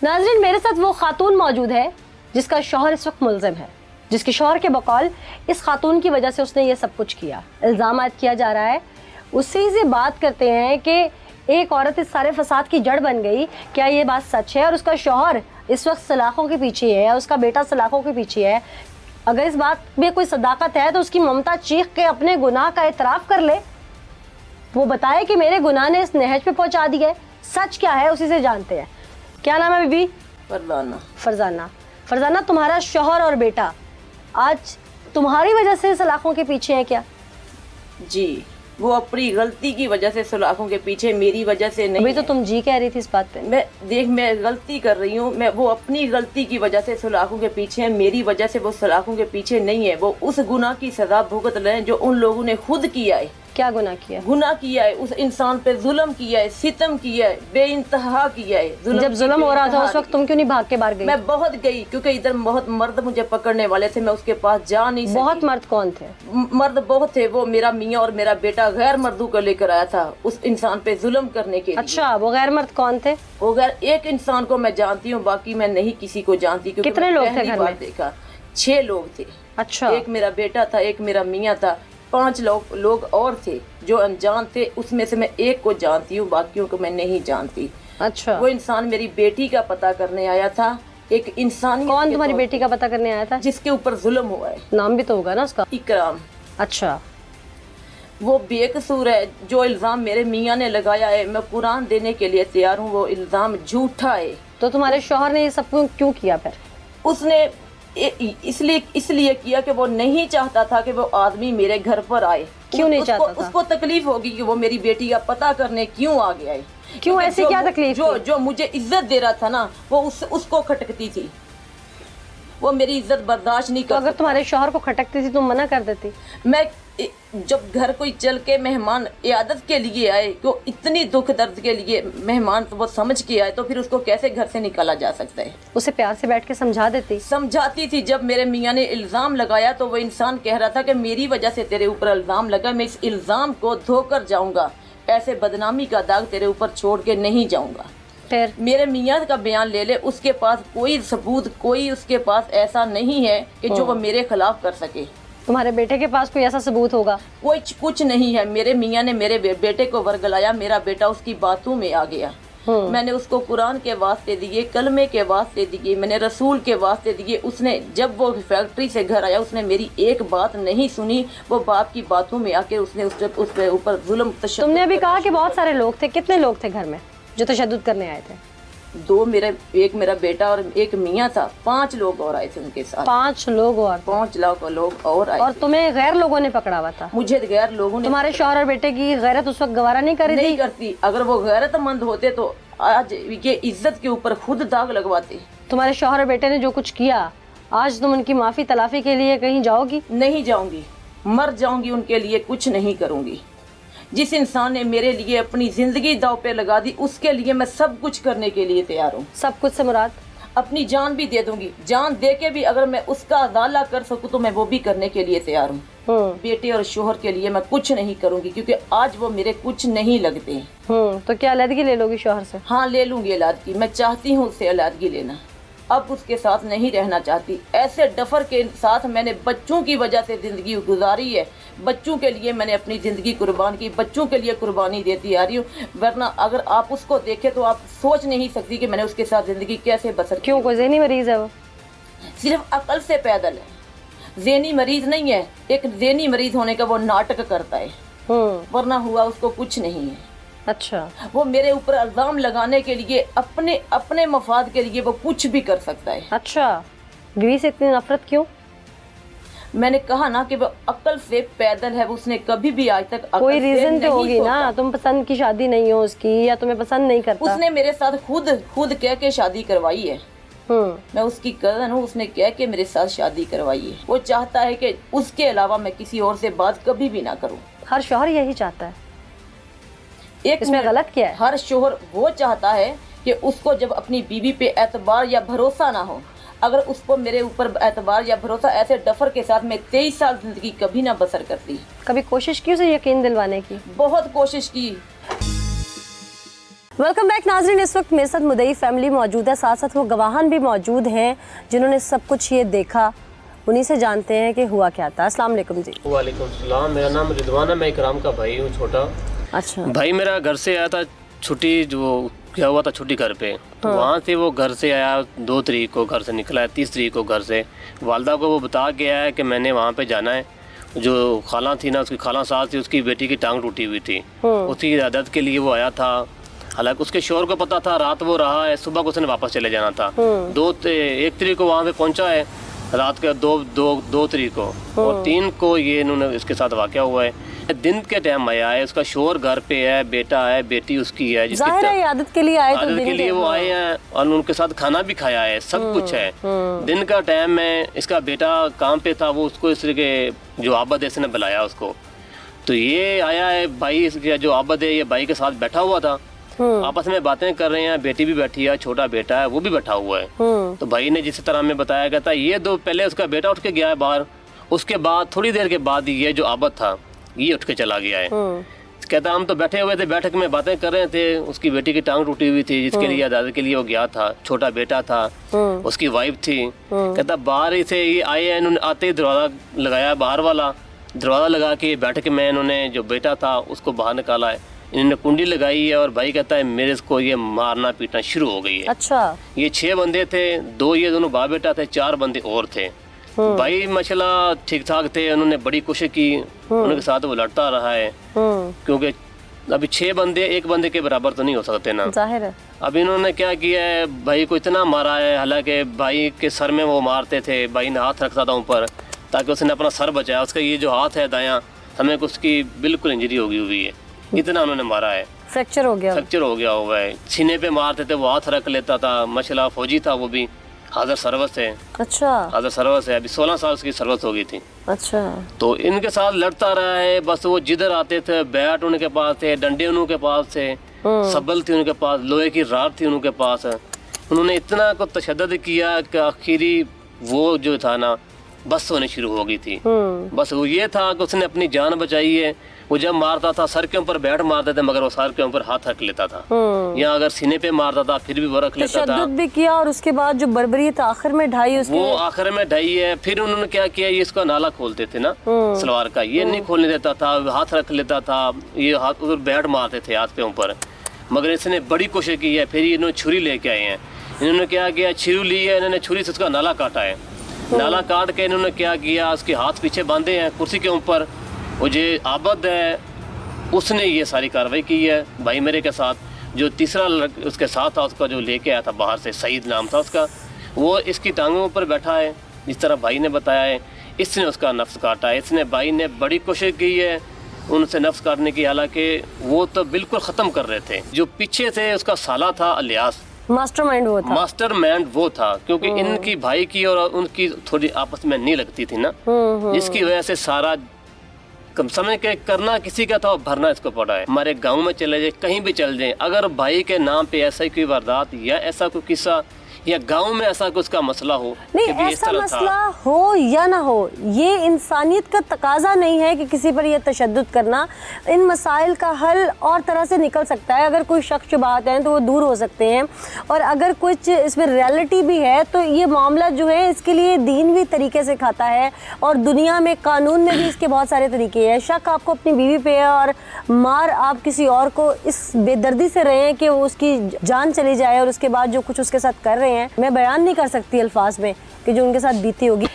नाज़रीन, मेरे साथ वो खातून मौजूद है जिसका शौहर इस वक्त मुल्ज़िम है, जिसके शौहर के बकौल इस खातून की वजह से उसने ये सब कुछ किया। इल्ज़ाम आयद किया जा रहा है। उससे से बात करते हैं कि एक औरत इस सारे फसाद की जड़ बन गई, क्या ये बात सच है? और उसका शौहर इस वक्त सलाखों के पीछे है, उसका बेटा सलाखों के पीछे है। अगर इस बात में कोई सदाकत है तो उसकी ममता चीख के अपने गुनाह का एतराफ़ कर ले, वो बताए कि मेरे गुनाह ने इस नहज पे पहुंचा दिया है। सच क्या है उसी से जानते हैं। क्या नाम है बीबी? फरजाना। फरजाना। फरजाना, तुम्हारा शौहर और बेटा आज तुम्हारी वजह से सलाखों के पीछे है क्या? जी, वो अपनी गलती की वजह से सलाखों के पीछे, मेरी वजह से नहीं। अभी तो तुम जी कह रही थी इस बात पे। मैं गलती कर रही हूँ। मैं वो अपनी गलती की वजह से सलाखों के पीछे है, मेरी वजह से वो सलाखों के पीछे नहीं है। वो उस गुनाह की सजा भुगत रहे हैं जो उन लोगों ने खुद किया है। क्या गुनाह किया? गुनाह किया है, उस इंसान पे जुल्म किया है, सितम किया है, बेइंतहा किया है। जब जुल्म हो रहा था उस वक्त तुम क्यों नहीं भाग के बाहर गई? मैं बहुत गई, क्योंकि इधर बहुत मर्द मुझे पकड़ने वाले थे, मैं उसके पास जा नहीं सकी। बहुत मर्द कौन थे? मर्द बहुत थे। वो मेरा मियाँ और मेरा बेटा गैर मर्दों को लेकर आया था उस इंसान पे जुल्म करने के लिए। अच्छा, वो गैर मर्द कौन थे? वो गैर एक इंसान को मैं जानती हूँ, बाकी मैं नहीं किसी को जानती। कितने लोग थे घर में? देखा 6 लोग थे। अच्छा। एक मेरा बेटा था, एक मेरा मियाँ था, 5 लोग और थे जो अनजान थे। उसमें से मैं एक को जानती हूँ, बाकियों को मैं नहीं जानती। अच्छा। वो इंसान मेरी बेटी का पता करने आया था। एक इंसान। कौन तुम्हारी बेटी का पता करने आया था? जिसके ऊपर जुल्म हुआ है। नाम भी तो होगा ना उसका? इकराम। अच्छा। वो बेकसूर है। जो इल्जाम मेरे मियाँ ने लगाया है, मैं कुरान देने के लिए तैयार हूँ, वो इल्जाम झूठा है। तो तुम्हारे शौहर ने ये सब क्यों किया फिर? उसने इसलिए किया कि वो नहीं चाहता था कि वो आदमी मेरे घर पर आए। क्यों नहीं चाहता था? उसको तकलीफ होगी कि वो मेरी बेटी का पता करने क्यों आ गया है। क्यों? ऐसी क्या तकलीफ? जो मुझे इज्जत दे रहा था ना, वो उसको खटकती थी। वो मेरी इज्जत बर्दाश्त नहीं कर। तो अगर तुम्हारे शौहर को खटकती थी तुम मना कर देती? मैं जब घर कोई चल के मेहमान इयादत के लिए आए, तो इतनी दुख दर्द के लिए मेहमान तो वो समझ के आए, तो फिर उसको कैसे घर से निकाला जा सकता है? उसे प्यार से बैठ के समझा देती। समझाती थी। जब मेरे मियाँ ने इल्जाम लगाया तो वो इंसान कह रहा था कि मेरी वजह से तेरे ऊपर इल्जाम लगा, मैं इस इल्जाम को धोकर जाऊंगा, ऐसे बदनामी का दाग तेरे ऊपर छोड़ के नहीं जाऊंगा। फिर मेरे मियाँ का बयान ले ले, उसके पास कोई सबूत, कोई उसके पास ऐसा नहीं है कि जो वो मेरे खिलाफ कर सके। तुम्हारे बेटे के पास कोई ऐसा सबूत होगा? कोई कुछ नहीं है। मेरे मियाँ ने मेरे बेटे को वर्गलाया, मेरा बेटा उसकी बातों में आ गया। मैंने उसको कुरान के वास्ते दिए, कलमे के वास्ते दिए, मैंने रसूल के वास्ते दिए। उसने जब वो फैक्ट्री से घर आया, उसने मेरी एक बात नहीं सुनी। वो बाप की बातों में आके उसने उसके ऊपर जुल्म तशद्दुद। तुमने अभी कहा कि बहुत सारे लोग थे, कितने लोग थे घर में जो तशद्दुद करने आए थे? एक मेरा बेटा और एक मियाँ था। 5 लोग और आए थे उनके साथ। 5 लोग और? 5 लाख लोग और आए। और तुम्हें गैर लोगों ने पकड़ा हुआ था? मुझे गैर लोगों ने। तुम्हारे शौहर और बेटे की गैरत उस वक्त गवारा नहीं करी? नहीं करती। अगर वो गैरतमंद होते तो आज ये इज्जत के ऊपर खुद दाग लगवाते। तुम्हारे शौहर और बेटे ने जो कुछ किया, आज तुम उनकी माफी तलाफी के लिए कहीं जाओगी? नहीं जाऊंगी, मर जाऊंगी उनके लिए, कुछ नहीं करूंगी। जिस इंसान ने मेरे लिए अपनी जिंदगी दाव पे लगा दी, उसके लिए मैं सब कुछ करने के लिए तैयार हूँ। सब कुछ से मुराद? अपनी जान भी दे दूंगी। जान दे के भी अगर मैं उसका अदाला कर सकूँ तो मैं वो भी करने के लिए तैयार हूँ। बेटे और शोहर के लिए मैं कुछ नहीं करूंगी, क्योंकि आज वो मेरे कुछ नहीं लगते। तो क्या अलहदगी ले लोगी शोहर से? हाँ, ले लूंगी अलहदगी। मैं चाहती हूँ उससे अलहदगी लेना। अब उसके साथ नहीं रहना चाहती। ऐसे डफर के साथ मैंने बच्चों की वजह से जिंदगी गुजारी है। बच्चों के लिए मैंने अपनी जिंदगी कुर्बान की, बच्चों के लिए कुर्बानी देती आ रही हूँ। वरना अगर आप उसको देखें तो आप सोच नहीं सकती कि मैंने उसके साथ जिंदगी कैसे बसर की। क्यों, कोई ज़हनी मरीज है वो? सिर्फ अकल से पैदल है, ज़हनी मरीज नहीं है। एक ज़हनी मरीज होने का वो नाटक करता है, वरना हुआ उसको कुछ नहीं है। अच्छा। वो मेरे ऊपर इल्जाम लगाने के लिए, अपने मफाद के लिए वो कुछ भी कर सकता है। अच्छा, बीवी से इतनी नफरत क्यों? मैंने कहा ना कि वो अक्ल से पैदल है। उसने कभी भी आज तक कोई रीजन तो होगी ना। तुम पसंद की शादी नहीं हो उसकी, या तुम्हें पसंद नहीं करता? उसने मेरे साथ खुद कह के शादी करवाई है। मैं उसकी कजन हूँ। उसने कह के मेरे साथ शादी करवाई है। वो चाहता है कि उसके अलावा मैं किसी और से बात कभी भी ना करूँ। हर शौहर यही चाहता है। एक इसमें गलत क्या है? हर शोहर वो चाहता है कि उसको जब अपनी बीवी पे एतबार या भरोसा ना हो, अगर उसको मेरे ऊपर एतबार या भरोसा, ऐसे डफर के साथ मैं 23 साल जिंदगी कभी ना बसर करती। कभी कोशिश की उसे यकीन दिलवाने की? बहुत कोशिश की। वेलकम बैक नाजरीन। इस वक्त मेरे साथ मुदई फैमिली मौजूद है, साथ साथ वो गवाहान भी मौजूद हैं जिन्होंने सब कुछ ये देखा। उन्हीं से जानते हैं कि हुआ क्या था। अस्सलाम वालेकुम जी। वालेकुम सलाम। मेरा नाम रिजवान है, मैं इकराम का भाई हूँ छोटा। अच्छा। भाई मेरा घर से आया था छुट्टी, जो क्या हुआ था छुट्टी घर पे, तो वहाँ से वो घर से आया 2 तारीख को, घर से निकला है 30 तारीख को घर से। वालदा को वो बता के आया है कि मैंने वहाँ पे जाना है। जो खाला थी ना, उसकी खाला सास थी, उसकी बेटी की टांग टूटी हुई थी, उसकी इजाज़त के लिए वो आया था। हालांकि उसके शोर को पता था रात वो रहा है, सुबह को उसने वापस चले जाना था। 1 तारीख को वहाँ पे पहुँचा है, रात के 2 तारीख को, और 3 को ये इन्होंने इसके साथ वाक़या हुआ है। दिन के टाइम आया है, उसका शोर घर पे है, बेटा है, बेटी उसकी है, जाहिर है आदत के लिए आए, तो आदत दिन के लिए वो आए हैं और उनके साथ खाना भी खाया है, सब कुछ है। दिन का टाइम में इसका बेटा काम पे था, वो उसको इस के जो आबद है इसने बुलाया उसको, तो ये आया है भाई, इसका जो आबद है ये भाई के साथ बैठा हुआ था, आपस में बातें कर रहे हैं, बेटी भी बैठी है, छोटा बेटा है वो भी बैठा हुआ है। तो भाई ने जिस तरह में बताया गया था, ये पहले उसका बेटा उठ के गया है बाहर, उसके बाद थोड़ी देर के बाद ये जो आबद था ये उठ के चला गया है। कहता हम तो बैठे हुए थे, बैठक में बातें कर रहे थे, उसकी बेटी की टांग टूटी हुई थी जिसके लिए आजादी के लिए वो गया था, छोटा बेटा था, उसकी वाइफ थी। कहता बाहर ही से ये आए हैं, इन्होंने आते ही दरवाज़ा लगाया, बाहर वाला दरवाज़ा लगा के बैठक में इन्होंने जो बेटा था उसको बाहर निकाला है, इन्होंने कुंडी लगाई है, और भाई कहता है मेरे को ये मारना पीटना शुरू हो गई है। अच्छा। ये 6 बंदे थे, 2 ये दोनों बाप बेटा थे, 4 बंदे और थे। भाई माशाल्लाह ठीक ठाक थे, उन्होंने बड़ी कोशिश की, उनके साथ वो लड़ता रहा है, क्योंकि अभी 6 बंदे 1 बंदे के बराबर तो नहीं हो सकते ना, जाहिर है। अब इन्होंने क्या किया है, भाई को इतना मारा है, हालांकि भाई के सर में वो मारते थे, भाई ने हाथ रखता था ऊपर ताकि उसने अपना सर बचाया, उसका ये जो हाथ है दायां हमें उसकी बिल्कुल इंजरी होगी हुई है, इतना उन्होंने मारा है, फ्रैक्चर हो गया हुआ है। सीने पे मारते थे, वो हाथ रख लेता था, माशाल्लाह फौजी था, वो भी हाजिर सर्विस है। अच्छा। हाजिर सर्विस है, अभी 16 साल उसकी सर्विस हो गई थी। अच्छा। तो इनके साथ लड़ता रहा है, बस वो जिधर आते थे बैट उनके पास थे, डंडे उनके पास थे, सबल थी उनके पास, लोहे की राड थी उनके पास। उन्होंने इतना को तशद्दुद किया कि आखिरी वो जो था ना बस होने शुरू हो गई थी। बस वो ये था कि उसने अपनी जान बचाई है। वो जब मारता था सर के ऊपर बैट मारते थे, मगर वो सर के ऊपर हाथ रख लेता था, या अगर सीने पे मारता था फिर भी वो रख लेता था। तशद्दुद भी किया, और उसके बाद जो बर्बरियत आखिर में ढाई उसके, वो आखिर में ढाई है। फिर उन्होंने क्या किया, ये इसका नाला खोलते थे ना सलवार का, ये नहीं खोलने देता था, हाथ रख लेता था, ये हाथ उधर बैट मारते थे हाथ पे ऊपर, मगर इसने बड़ी कोशिश की है। फिर इन्होंने छुरी लेके आए हैं, इन्होंने क्या किया, छुरी ली है, इन्होंने छुरी से उसका नाला काटा है, नाला काट के इन्होंने क्या किया, उसके हाथ पीछे बांधे हैं कुर्सी के ऊपर। वो जो आबद है उसने ये सारी कार्रवाई की है भाई मेरे के साथ। जो तीसरा उसके साथ था, उसका जो लेके आया था बाहर से, सईद नाम था उसका, वो इसकी टांगों पर बैठा है जिस तरह भाई ने बताया है, इसने उसका नफ्स काटा है। इसने भाई ने बड़ी कोशिश की है उनसे नफ्स काटने की, हालांकि वो तो बिल्कुल ख़त्म कर रहे थे। जो पीछे थे उसका साला था अलियास, मास्टरमाइंड वो था, क्योंकि इनकी भाई की और उनकी थोड़ी आपस में नहीं लगती थी ना, जिसकी वजह से सारा कम समय के करना किसी का था और भरना इसको पड़ा है। हमारे गांव में चले जाए, कहीं भी चल जाए, अगर भाई के नाम पे ऐसा कोई वारदात या ऐसा कोई किस्सा या गांव में ऐसा कुछ का मसला हो, नहीं ऐसा मसला हो या ना हो, ये इंसानियत का तकाजा नहीं है कि किसी पर यह तशद्दुद करना। इन मसाइल का हल और तरह से निकल सकता है। अगर कोई शक शुबहात हैं तो वो दूर हो सकते हैं, और अगर कुछ इसमें रियलिटी भी है तो ये मामला जो है इसके लिए दीन भी तरीके से खाता है, और दुनिया में कानून में भी इसके बहुत सारे तरीके हैं। शक आपको अपनी बीवी पे है और मार आप किसी और को इस बेदर्दी से रहे हैं कि वो उसकी जान चली जाए, और उसके बाद जो कुछ उसके साथ कर रहे हैं मैं बयान नहीं कर सकती अल्फाज में कि जो उनके साथ बीती होगी।